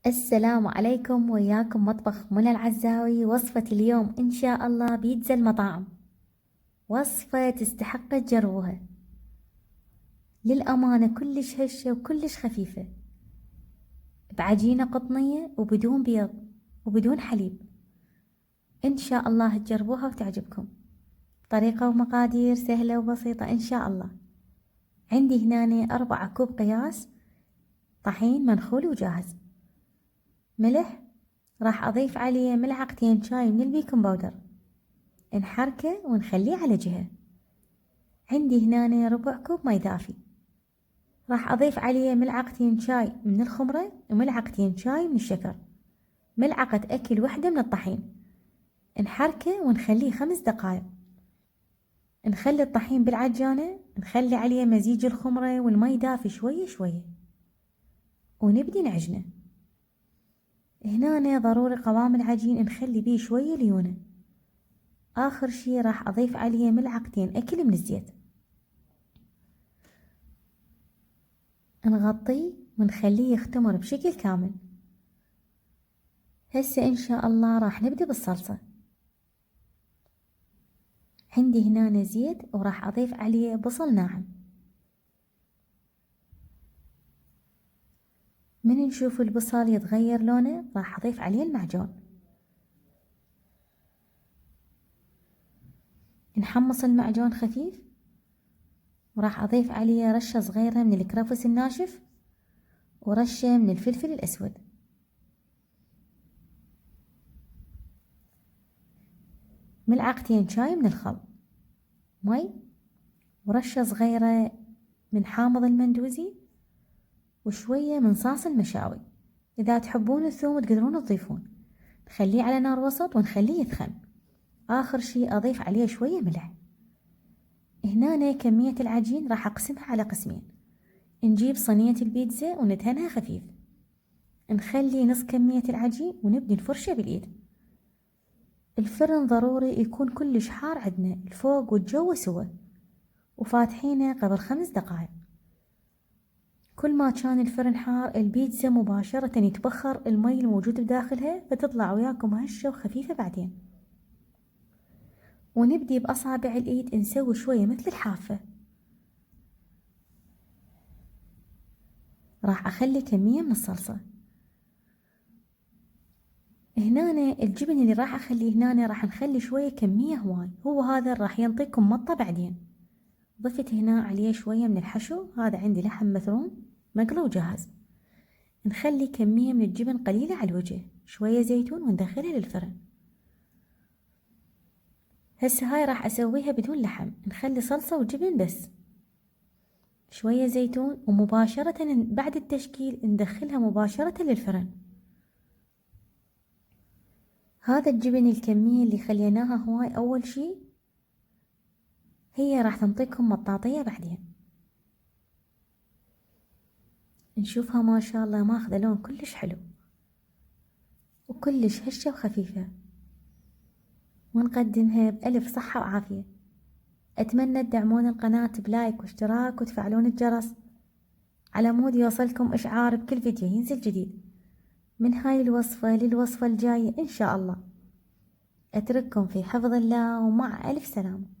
السلام عليكم، وياكم مطبخ منى العزاوي. وصفة اليوم إن شاء الله بيتزا المطاعم. وصفة تستحق تجربوها، للأمانة كلش هشة وكلش خفيفة، بعجينة قطنية وبدون بيض وبدون حليب. إن شاء الله تجربوها وتعجبكم. طريقة ومقادير سهلة وبسيطة إن شاء الله. عندي هنا 4 كوب قياس طحين منخول وجاهز. ملح، راح أضيف عليه ملعقتين شاي من البيكنج باودر، نحركه ونخليه على جهة. عندي هنا ربع كوب ماي دافي، راح أضيف عليه ملعقتين شاي من الخمرة وملعقتين شاي من الشكر، ملعقة أكل واحدة من الطحين. نحركه ونخليه 5 دقايق. نخلي الطحين بالعجانة، نخلي عليه مزيج الخمرة والماي دافي شوية شوية، ونبدي نعجنه. هنا ضروري قوام العجين نخلي بيه شوية ليونة. آخر شي راح أضيف عليه ملعقتين أكل من الزيت. نغطيه ونخليه يختمر بشكل كامل. هسه إن شاء الله راح نبدأ بالصلصة. عندي هنا زيت وراح أضيف عليه بصل ناعم. من نشوف البصل يتغير لونه راح أضيف عليه المعجون. نحمص المعجون خفيف، وراح أضيف عليه رشة صغيرة من الكرفس الناشف ورشة من الفلفل الأسود. ملعقتين شاي من الخل، مي، ورشة صغيرة من حامض المندوزي، وشوية من صاص المشاوي. إذا تحبون الثوم تقدرون تضيفون. نخليه على نار وسط ونخليه يثخن. آخر شي أضيف عليه شوية ملح. هنا كمية العجين راح أقسمها على قسمين. نجيب صينية البيتزا وندهنها خفيف، نخلي نص كمية العجين ونبدي نفرشه بالإيد. الفرن ضروري يكون كلش حار عندنا، الفوق والجو سوا، وفاتحينه قبل 5 دقائق. كل ما كان الفرن حار البيتزا مباشرة يتبخر المي الموجود بداخلها، فتطلع وياكم هشة وخفيفة بعدين. ونبدي بأصابع الإيد نسوي شوية مثل الحافة. راح أخلي كمية من الصلصة. هنا الجبن اللي راح أخليه هنا راح نخلي شوية كمية هواي، هو هذا راح ينطيكم مطة بعدين. ضفت هنا عليه شوية من الحشو، هذا عندي لحم مثروم مقلي وجاهز. نخلي كمية من الجبن قليلة على الوجه، شوية زيتون وندخلها للفرن. هسه هاي راح أسويها بدون لحم، نخلي صلصة وجبن بس، شوية زيتون، ومباشرة بعد التشكيل ندخلها مباشرة للفرن. هذا الجبن الكمية اللي خليناها هواي أول شي هي راح تنطيكم مطاطية بعدين. نشوفها ما شاء الله ماخذة لون كلش حلو وكلش هشة وخفيفة، ونقدمها بألف صحة وعافية. أتمنى تدعمون القناة بلايك واشتراك وتفعلون الجرس على مود يوصلكم إشعار بكل فيديو ينزل جديد. من هاي الوصفة للوصفة الجاية إن شاء الله. أترككم في حفظ الله ومع ألف سلامة.